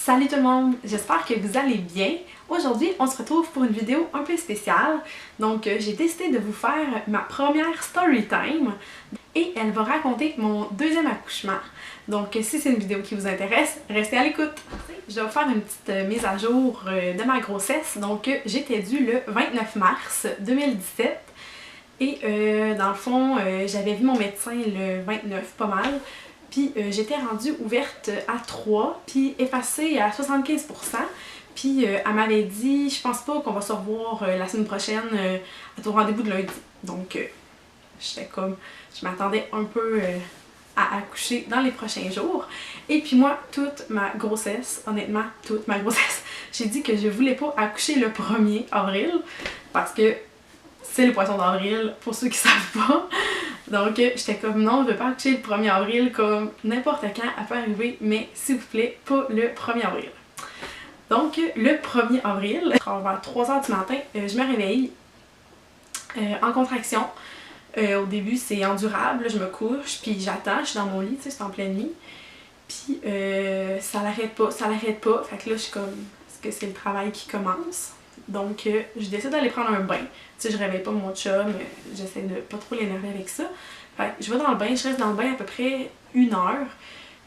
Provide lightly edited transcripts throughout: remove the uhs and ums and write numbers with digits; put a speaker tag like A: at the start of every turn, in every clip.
A: Salut tout le monde, j'espère que vous allez bien. Aujourd'hui, on se retrouve pour une vidéo un peu spéciale. Donc, j'ai décidé de vous faire ma première story time et elle va raconter mon deuxième accouchement. Donc, si c'est une vidéo qui vous intéresse, restez à l'écoute. Je vais vous faire une petite mise à jour de ma grossesse. Donc, j'étais due le 29 mars 2017 et dans le fond, j'avais vu mon médecin le 29, pas mal. Puis j'étais rendue ouverte à 3, puis effacée à 75%. Puis elle m'avait dit, je pense pas qu'on va se revoir la semaine prochaine à ton rendez-vous de lundi. Donc j'étais comme, je m'attendais un peu à accoucher dans les prochains jours. Et puis moi, toute ma grossesse, honnêtement, toute ma grossesse, j'ai dit que je voulais pas accoucher le 1er avril parce que c'est le poisson d'avril, pour ceux qui savent pas. Donc, j'étais comme non, je veux pas accoucher le 1er avril comme n'importe quand, elle peut arriver, mais s'il vous plaît, pas le 1er avril. Donc, le 1er avril, vers 3h du matin, je me réveille en contraction. Au début, c'est endurable, je me couche, puis j'attends, je suis dans mon lit, tu sais, c'est en pleine nuit. Puis, ça l'arrête pas. Fait que là, je suis comme, est-ce que c'est le travail qui commence? Donc, je décide d'aller prendre un bain. Tu sais, je réveille pas mon chum, j'essaie de pas trop l'énerver avec ça. Fait que je vais dans le bain, je reste dans le bain à peu près 1 heure.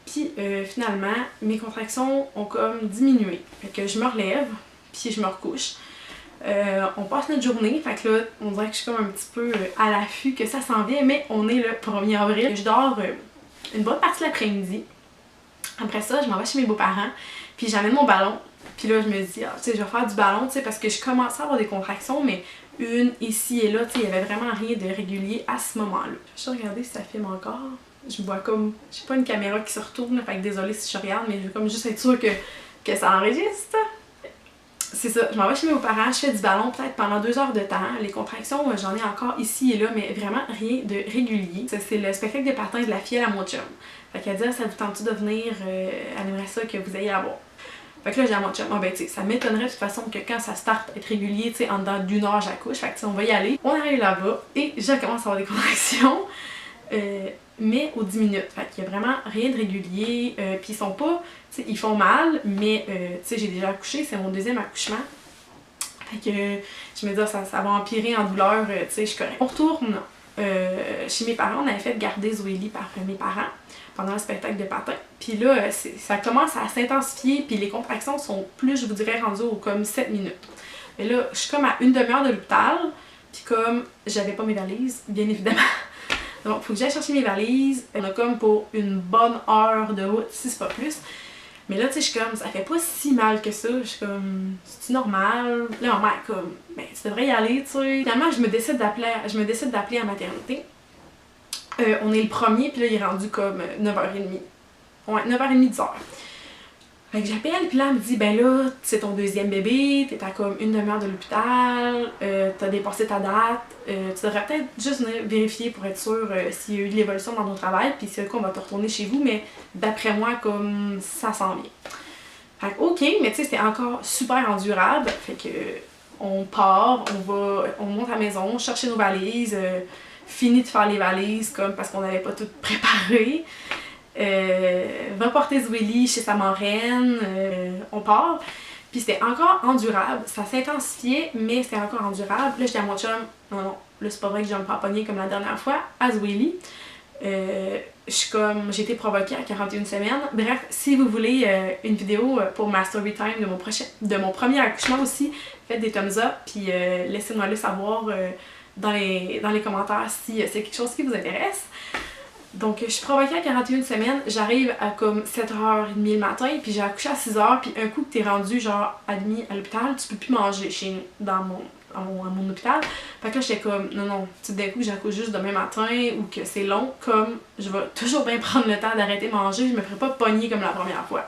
A: Puis finalement, mes contractions ont comme diminué. Fait que je me relève, puis je me recouche. On passe notre journée, fait que là, on dirait que je suis comme un petit peu à l'affût que ça s'en vient, mais on est le 1er avril. Je dors une bonne partie de l'après-midi. Après ça, je m'en vais chez mes beaux-parents, puis j'amène mon ballon. Puis là, je me dis, ah, tu sais, je vais faire du ballon, tu sais, parce que je commençais à avoir des contractions, mais une ici et là, tu sais, il y avait vraiment rien de régulier à ce moment-là. Je vais regarder si ça filme encore. Je vois comme, j'ai pas une caméra qui se retourne, fait que désolée si je regarde, mais je veux comme juste être sûre que ça enregistre. C'est ça, je m'en vais chez mes beaux-parents, je fais du ballon peut-être pendant 2 heures de temps. Les contractions, j'en ai encore ici et là, mais vraiment rien de régulier. C'est le spectacle de patin de la fille à mon chum. Fait qu'elle dit, ça vous tente-tu de venir, elle aimerait ça que vous ayez à voir. Fait que là, j'ai à mon chum, ben tu sais, ça m'étonnerait de toute façon que quand ça start être régulier, tu sais, en dedans d'1 heure j'accouche. Fait que tu sais, on va y aller. On arrive là-bas et je commence à avoir des contractions, mais aux 10 minutes. Fait qu'il y a vraiment rien de régulier. Puis ils sont pas, tu sais, ils font mal, mais tu sais, j'ai déjà accouché, c'est mon deuxième accouchement. Fait que je me dis, ça va empirer en douleur, tu sais, je suis correcte. On retourne chez mes parents, on avait fait garder Zoélie par mes parents pendant le spectacle de patin. Puis là, ça commence à s'intensifier, puis les contractions sont plus, je vous dirais, rendues aux comme 7 minutes. Mais là, je suis comme à une demi-heure de l'hôpital, puis comme j'avais pas mes valises, bien évidemment. Donc, faut que j'aille chercher mes valises. On a comme pour une bonne heure de route, si c'est pas plus. Mais là, tu sais, je suis comme, ça fait pas si mal que ça. Je suis comme, c'est normal. Là, ma mère est comme, ben, tu devrais y aller, tu sais. Finalement, je me décide d'appeler à la maternité. On est le 1er, puis là, il est rendu comme 9h30. Ouais, 9h30, 10h. Fait que j'appelle, puis là, elle me dit, ben là, c'est ton deuxième bébé, t'es à comme une demi-heure de l'hôpital, t'as dépassé ta date, tu devrais peut-être juste venir vérifier pour être sûr s'il y a eu de l'évolution dans ton travail, puis c'est qu'on va te retourner chez vous, mais d'après moi, comme ça s'en vient. Fait que, ok, mais tu sais, c'était encore super endurable, fait que on part, on monte à la maison, chercher nos valises, fini de faire les valises, comme parce qu'on n'avait pas tout préparé. Va porter Zoélie chez sa marraine, on part. Puis c'était encore endurable, ça s'intensifiait, mais c'était encore endurable. Là, j'étais à mon chum, non, là, c'est pas vrai que je vais me faire pogner comme la dernière fois, à Zoélie. Je suis comme, j'ai été provoquée à 41 semaines. Bref, si vous voulez une vidéo pour ma story time de mon premier accouchement aussi, faites des thumbs up, puis laissez-moi le savoir dans les commentaires si c'est quelque chose qui vous intéresse. Donc, je suis provoquée à 41 semaines, j'arrive à comme 7h30 le matin, puis j'ai accouché à 6h, puis un coup que t'es rendu genre admis à l'hôpital, tu peux plus manger chez nous, dans mon hôpital. Fait que là, j'étais comme, non, tu sais, d'un coup, j'accouche juste demain matin, ou que c'est long, comme je vais toujours bien prendre le temps d'arrêter de manger, je me ferai pas pogner comme la première fois.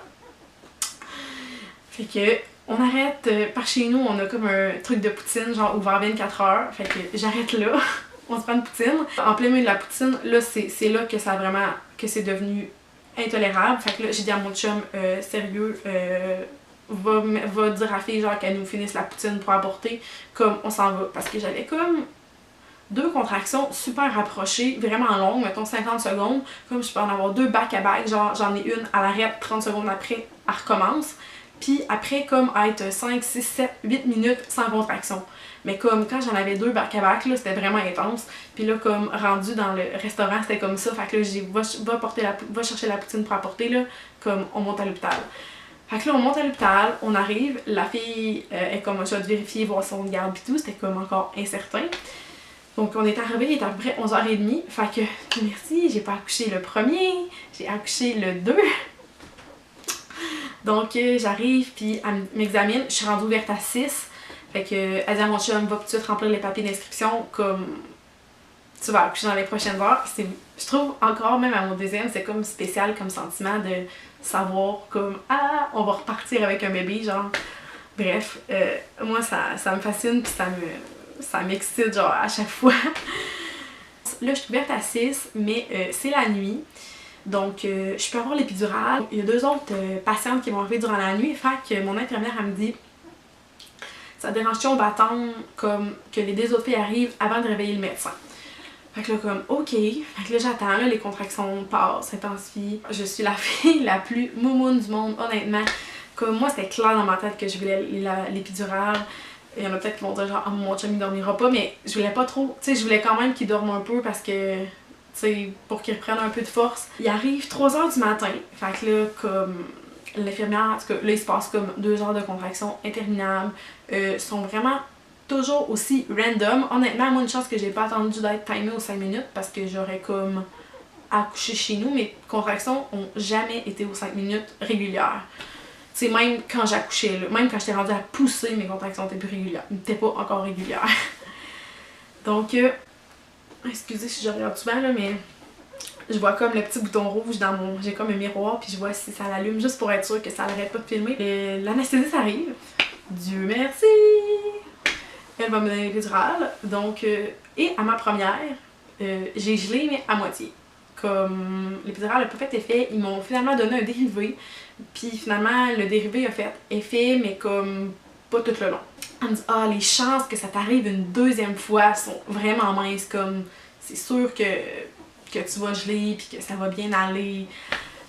A: Fait que, on arrête par chez nous, on a comme un truc de poutine, genre ouvert 24h, fait que j'arrête là. On se prend une poutine. En plein milieu de la poutine, là, c'est là que ça a vraiment, que c'est devenu intolérable. Fait que là, j'ai dit à mon chum, sérieux, va dire à la fille, genre, qu'elle nous finisse la poutine pour apporter, comme on s'en va. Parce que j'avais comme 2 contractions super rapprochées, vraiment longues, mettons 50 secondes, comme je peux en avoir 2 back-à-back, genre j'en ai une à l'arrêt, 30 secondes après, elle recommence. Puis après, comme être 5, 6, 7, 8 minutes sans contraction. Mais comme quand j'en avais 2 back-à-back, là, c'était vraiment intense. Puis là, comme rendu dans le restaurant, c'était comme ça. Fait que là, j'ai dit, va chercher la poutine pour apporter, là, comme on monte à l'hôpital. Fait que là, on monte à l'hôpital, on arrive, la fille est comme, je vais te vérifier, voir son garde pis tout, c'était comme encore incertain. Donc on est arrivé, il est à peu près 11h30. Fait que, merci, j'ai pas accouché le premier, j'ai accouché le 2. Donc j'arrive, puis elle m'examine, je suis rendue ouverte à 6. Fait que elle dit à mon chum, va tout de suite remplir les papiers d'inscription, comme tu vas accoucher dans les prochaines heures. Je trouve encore, même à mon deuxième, c'est comme spécial comme sentiment de savoir comme, ah, on va repartir avec un bébé, genre. Bref, moi ça me fascine, puis ça m'excite, genre, à chaque fois. Là, je suis ouverte à 6, mais c'est la nuit. Donc, je peux avoir l'épidurale. Il y a 2 autres patientes qui vont arriver durant la nuit. Fait que mon infirmière, elle me dit, ça te dérange-tu, on va attendre comme que les 2 autres filles arrivent avant de réveiller le médecin. Fait que là, comme, ok. Fait que là, j'attends, là, les contractions passent, s'intensifient. Je suis la fille la plus moumoune du monde, honnêtement. Comme moi, c'était clair dans ma tête que je voulais l'épidurale. Il y en a peut-être qui vont dire genre, ah, mon chum il dormira pas, mais je voulais pas trop. Tu sais, je voulais quand même qu'il dorme un peu parce que, tu sais, pour qu'il reprenne un peu de force. Il arrive 3h du matin. Fait que là, comme l'infirmière, en tout cas, là, il se passe comme 2 heures de contraction interminables. Sont vraiment toujours aussi random. Honnêtement, moi, une chance que j'ai pas attendu d'être timée aux 5 minutes parce que j'aurais comme accouché chez nous. Mes contractions ont jamais été aux 5 minutes régulières. C'est même quand j'accouchais, même quand j'étais rendue à pousser, mes contractions étaient plus régulières. Ils n'étaient pas encore régulières. Donc, excusez si je regarde souvent, là, mais je vois comme le petit bouton rouge dans mon... J'ai comme un miroir, puis je vois si ça l'allume, juste pour être sûre que ça n'arrête pas de filmer. L'anesthésiste arrive. Dieu merci! Elle va me donner l'épidurale. Donc, et à ma première, j'ai gelé, mais à moitié. Comme l'épidurale n'a pas fait effet, ils m'ont finalement donné un dérivé. Puis finalement, le dérivé a fait effet, mais comme pas tout le long. Elle me dit, ah, les chances que ça t'arrive une 2e fois sont vraiment minces. Comme, c'est sûr que tu vas geler, puis que ça va bien aller.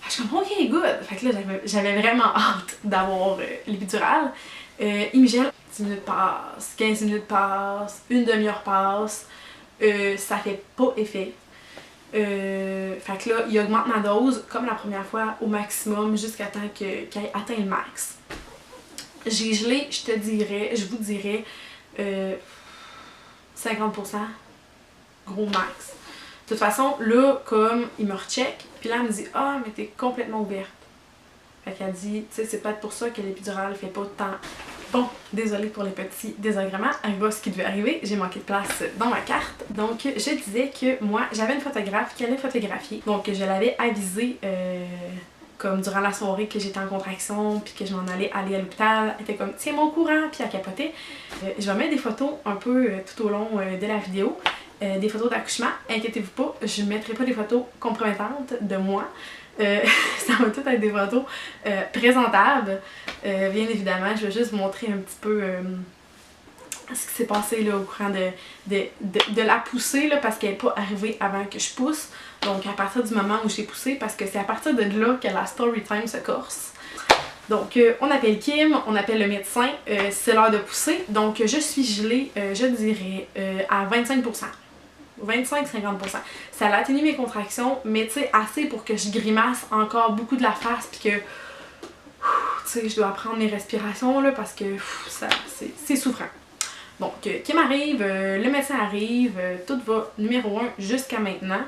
A: Je suis comme, ok, good. Fait que là, j'avais vraiment hâte d'avoir l'épidurale. Il me gèle. 10 minutes passent, 15 minutes passent, une demi-heure passe. Ça fait pas effet. Fait que là, il augmente ma dose comme la première fois au maximum jusqu'à temps qu'il ait atteint le max. J'ai gelé, je vous dirais 50%, gros max. De toute façon, là, comme il me recheck, puis là, elle me dit, ah, mais t'es complètement ouverte. Fait qu'elle dit, tu sais, c'est peut-être pour ça que l'épidurale fait pas tant. Bon, désolée pour les petits désagréments. Arriva ce qui devait arriver, j'ai manqué de place dans ma carte. Donc, je disais que moi, j'avais une photographe qui allait photographier. Donc, je l'avais avisée comme durant la soirée que j'étais en contraction puis que je m'en allais aller à l'hôpital. Elle était comme, tiens-moi au courant, puis elle capotait. Je vais mettre des photos un peu tout au long de la vidéo. Des photos d'accouchement. Inquiétez-vous pas, je ne mettrai pas des photos compromettantes de moi. Ça va tout être des photos présentables. Bien évidemment, je vais juste vous montrer un petit peu ce qui s'est passé là, au courant de la poussée là, parce qu'elle n'est pas arrivée avant que je pousse. Donc à partir du moment où j'ai poussé, parce que c'est à partir de là que la story time se corse. Donc on appelle Kim, on appelle le médecin, c'est l'heure de pousser. Donc je suis gelée, je dirais, à 25%. 25-50%. Ça a atténué mes contractions, mais tu sais, assez pour que je grimace encore beaucoup de la face puis que, tu sais, je dois prendre mes respirations là parce que c'est souffrant. Donc, Kim arrive, le médecin arrive, tout va numéro 1 jusqu'à maintenant.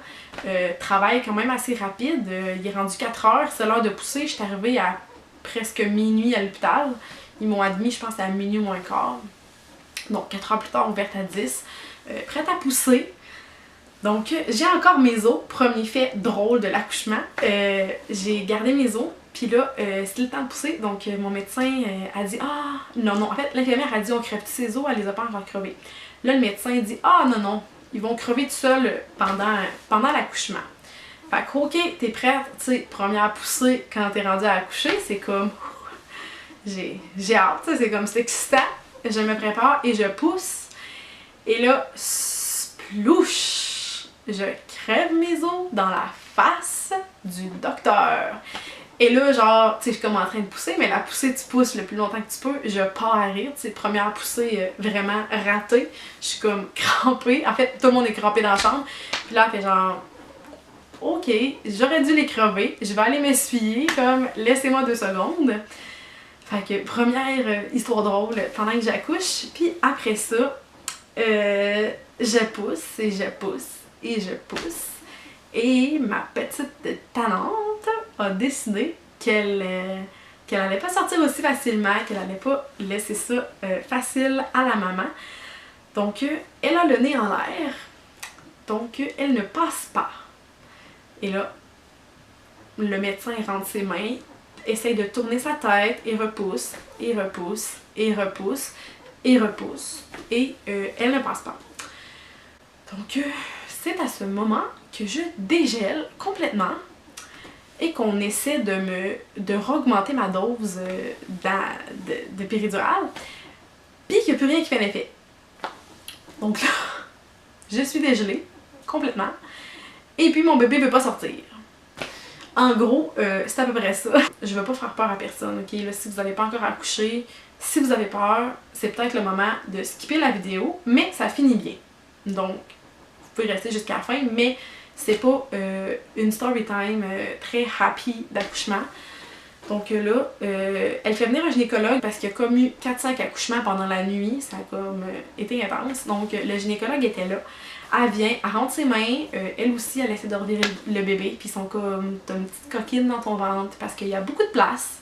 A: Travail quand même assez rapide, il est rendu 4 heures, c'est l'heure de pousser, je suis arrivée à presque minuit à l'hôpital. Ils m'ont admis, je pense, à minuit moins quart. Donc, 4 heures plus tard, ouverte à 10, prête à pousser. Donc, j'ai encore mes os, premier fait drôle de l'accouchement. J'ai gardé mes os, puis là, c'était le temps de pousser. Donc, mon médecin a dit, ah, non, en fait, l'infirmière a dit, on crève ses os, elle les a pas encore crevés. Là, le médecin dit, ah, non, ils vont crever tout seuls pendant l'accouchement. Fait que, ok, t'es prête, tu sais, première poussée quand t'es rendue à accoucher, c'est comme, j'ai hâte, tu sais, c'est comme, c'est excitant. Je me prépare et je pousse. Et là, plouche! Je crève mes os dans la face du docteur. Et là, genre, tu sais, je suis comme en train de pousser, mais la poussée, tu pousses le plus longtemps que tu peux. Je pars à rire, tu sais, première poussée vraiment ratée. Je suis comme crampée. En fait, tout le monde est crampé dans la chambre. Puis là, elle fait genre, ok, j'aurais dû les crever. Je vais aller m'essuyer, comme, laissez-moi 2 secondes. Fait que, première histoire drôle pendant que j'accouche. Puis après ça, je pousse et je pousse et je pousse. Et ma petite tannante a décidé qu'elle allait pas sortir aussi facilement, qu'elle allait pas laisser ça facile à la maman. Donc, elle a le nez en l'air. Donc, elle ne passe pas. Et là, le médecin rentre ses mains, essaye de tourner sa tête et repousse, et repousse, et repousse, et repousse. Et elle ne passe pas. Donc, c'est à ce moment que je dégèle complètement et qu'on essaie de augmenter ma dose de péridurale, puis qu'il n'y a plus rien qui fait l'effet. Donc là, je suis dégelée complètement et puis mon bébé ne veut pas sortir. En gros, c'est à peu près ça. Je veux pas faire peur à personne, ok? Là, si vous n'avez pas encore accouché, si vous avez peur, c'est peut-être le moment de skipper la vidéo, mais ça finit bien. Donc, vous pouvez rester jusqu'à la fin, mais c'est pas une story time très happy d'accouchement. Donc là, elle fait venir un gynécologue parce qu'il y a comme eu 4-5 accouchements pendant la nuit. Ça a comme été intense. Donc le gynécologue était là. Elle vient, elle rentre ses mains. Elle aussi, elle essaie de revirer le bébé. Puis ils sont comme, t'as une petite coquine dans ton ventre parce qu'il y a beaucoup de place.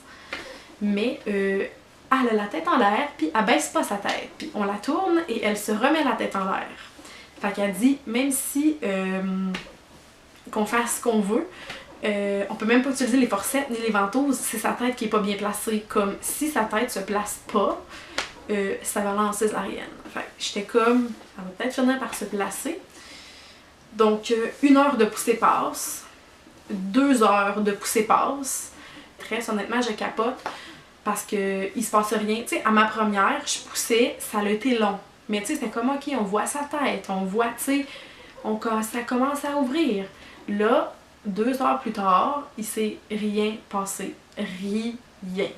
A: Mais elle a la tête en l'air, puis elle baisse pas sa tête. Puis on la tourne et elle se remet la tête en l'air. Fait qu'elle dit, même si qu'on fasse ce qu'on veut, on peut même pas utiliser les forceps ni les ventouses, c'est sa tête qui est pas bien placée. Comme si sa tête se place pas, ça va lancer césarienne. Fait que j'étais comme, ça va peut-être finir par se placer. Donc 1 heure de poussée passe, 2 heures de poussée passe. Très honnêtement, je capote parce que il se passe rien. Tu sais, à ma première, je poussais, ça a été long. Mais tu sais, c'était comme, ok, on voit sa tête, on voit, tu sais, ça commence à ouvrir. Là, 2 heures plus tard, il s'est rien passé. Rien.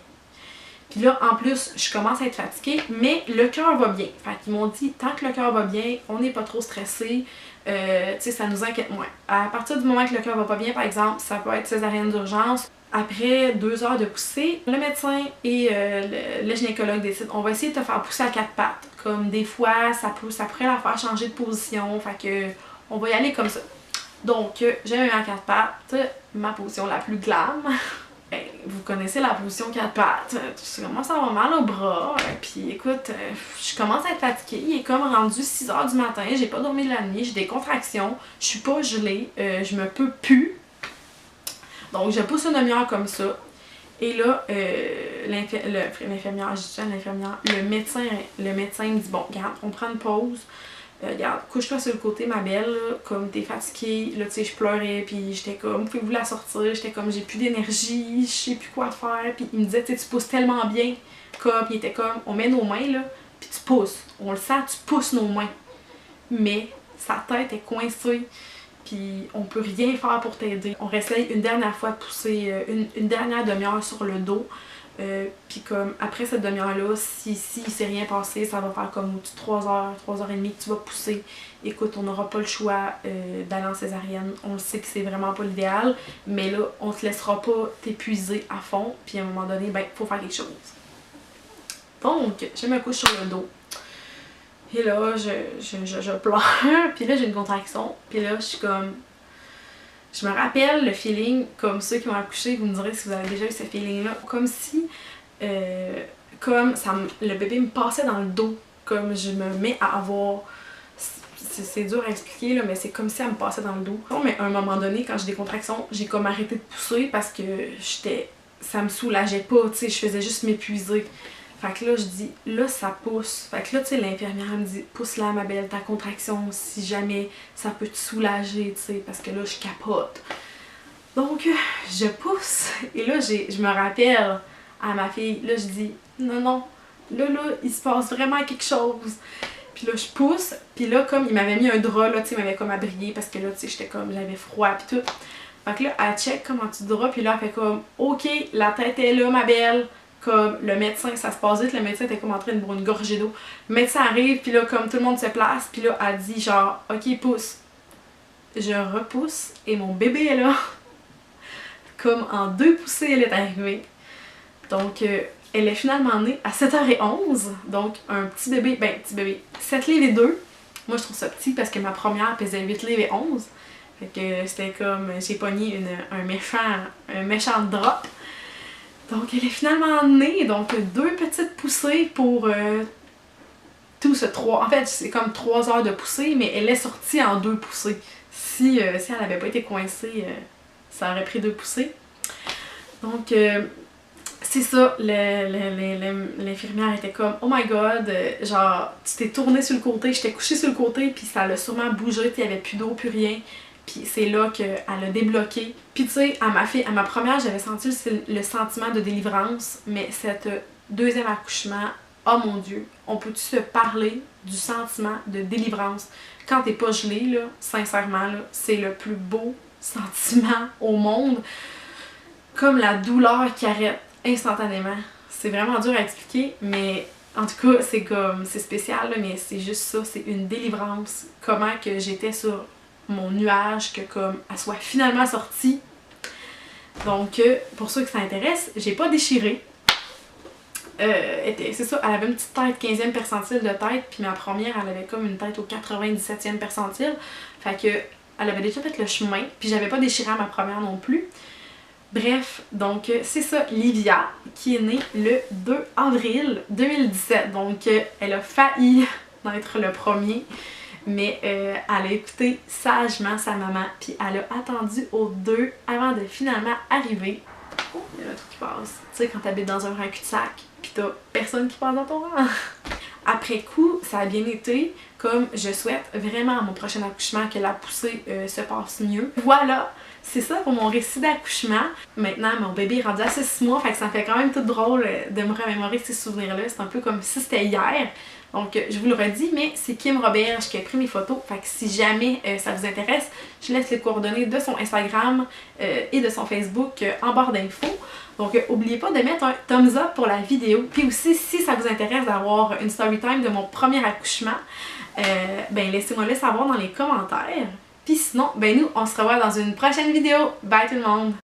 A: Puis là, en plus, je commence à être fatiguée, mais le cœur va bien. Fait qu'ils m'ont dit, tant que le cœur va bien, on n'est pas trop stressé, tu sais, ça nous inquiète moins. À partir du moment que le cœur va pas bien, par exemple, ça peut être césarienne d'urgence. Après 2 heures de poussée, le médecin et le gynécologue décident, on va essayer de te faire pousser à 4 pattes. Comme des fois, ça pourrait la faire changer de position, fait que on va y aller comme ça. Donc, j'ai mis à 4 pattes, ma position la plus glam. Ben, vous connaissez la position 4 pattes, tu commences à avoir mal au bras, puis écoute, je commence à être fatiguée, il est comme rendu 6 heures du matin, j'ai pas dormi de la nuit, j'ai des contractions, je suis pas gelée, je me peux plus. Donc, je pousse une demi-heure comme ça. Et là, l'infirmière, le médecin me dit, bon, regarde, on prend une pause. Regarde, couche-toi sur le côté, ma belle, là, comme t'es fatiguée. Là, tu sais, je pleurais, puis j'étais comme, pouvez-vous la sortir? J'étais comme, j'ai plus d'énergie, je sais plus quoi faire. Puis il me disait, tu sais, tu pousses tellement bien. Comme, il était comme, on met nos mains, là, puis tu pousses. On le sent, tu pousses nos mains. Mais sa tête est coincée. Puis on peut rien faire pour t'aider. On réessaye une dernière fois de pousser, une dernière demi-heure sur le dos. Puis comme après cette demi-heure-là, si il s'est rien passé, ça va faire comme 3 heures, 3 heures et demie que tu vas pousser. Écoute, on n'aura pas le choix d'aller en césarienne. On le sait que c'est vraiment pas l'idéal, mais là, on te laissera pas t'épuiser à fond. Puis à un moment donné, ben, faut faire quelque chose. Donc, je me couche sur le dos. Et là, je pleure, puis là j'ai une contraction, puis là je suis comme... Je me rappelle le feeling, comme ceux qui ont accouché, vous me direz si vous avez déjà eu ce feeling-là, comme si, le bébé me passait dans le dos, comme je me mets à avoir... C'est dur à expliquer, là, mais c'est comme si elle me passait dans le dos. Non, mais à un moment donné, quand j'ai des contractions, j'ai comme arrêté de pousser parce que ça me soulageait pas, tu sais, je faisais juste m'épuiser. Fait que là, je dis, là, ça pousse. Fait que là, tu sais, l'infirmière me dit, pousse-la, ma belle, ta contraction, si jamais ça peut te soulager, tu sais, parce que là, je capote. Donc, je pousse. Et là, je me rappelle à ma fille, là, je dis, non, non, là, il se passe vraiment quelque chose. Puis puis là je pousse, puis là comme il m'avait mis un drap là, tu sais, il m'avait comme abrigué parce que là, tu sais, j'étais comme, j'avais froid puis tout. Fait que là, elle check comme en dessous du drap, puis là elle fait comme, ok, la tête est là ma belle. Comme le médecin, ça se passe vite, le médecin était comme en train de boire une gorgée d'eau. Le médecin arrive, puis là comme tout le monde se place, puis là elle dit genre, ok pousse. Je repousse et mon bébé est là. Comme en 2 poussées elle est arrivée. Donc elle est finalement née à 7h11, donc un petit bébé, 7 livres et 2. Moi je trouve ça petit parce que ma première pesait 8 livres et 11. Fait que c'était comme, j'ai pogné un méchant drop. Donc elle est finalement née, donc 2 petites poussées pour tout ce 3. En fait c'est comme 3 heures de poussée, mais elle est sortie en 2 poussées. Si elle n'avait pas été coincée, ça aurait pris 2 poussées. Donc c'est ça, l'infirmière était comme oh my god, genre tu t'es tournée sur le côté, j'étais couchée sur le côté, puis ça l'a sûrement bougé, il n'y avait plus d'eau, plus rien. Puis c'est là qu'elle a débloqué. Puis tu sais, à ma première, j'avais senti le sentiment de délivrance, mais cette deuxième accouchement, oh mon Dieu, on peut-tu se parler du sentiment de délivrance? Quand t'es pas gelé, là, sincèrement, là, c'est le plus beau sentiment au monde. Comme la douleur qui arrête instantanément. C'est vraiment dur à expliquer, mais en tout cas, c'est spécial, là, mais c'est juste ça, c'est une délivrance. Comment que j'étais sur mon nuage, que comme elle soit finalement sortie. Donc, pour ceux que ça intéresse, j'ai pas déchiré. C'est ça, elle avait une petite tête 15e percentile de tête, puis ma première, elle avait comme une tête au 97e percentile. Fait que, elle avait déjà fait le chemin, puis j'avais pas déchiré à ma première non plus. Bref, donc c'est ça, Livia, qui est née le 2 avril 2017. Donc, elle a failli naître le premier. Mais elle a écouté sagement sa maman, puis elle a attendu au 2 avant de finalement arriver. Oh, il y a un truc qui passe. Tu sais, quand t'habites dans un rang cul-de-sac, puis t'as personne qui passe dans ton rang. Après coup, ça a bien été, comme je souhaite vraiment à mon prochain accouchement que la poussée se passe mieux. Voilà, c'est ça pour mon récit d'accouchement. Maintenant, mon bébé est rendu à 6 mois, fait que ça me fait quand même tout drôle de me remémorer ces souvenirs-là. C'est un peu comme si c'était hier. Donc, je vous le redis, mais c'est Kim Roberge qui a pris mes photos. Fait que si jamais ça vous intéresse, je laisse les coordonnées de son Instagram et de son Facebook en barre d'infos. Donc, n'oubliez pas de mettre un thumbs up pour la vidéo. Puis aussi, si ça vous intéresse d'avoir une story time de mon premier accouchement, laissez-moi le savoir dans les commentaires. Puis sinon, nous, on se revoit dans une prochaine vidéo. Bye tout le monde!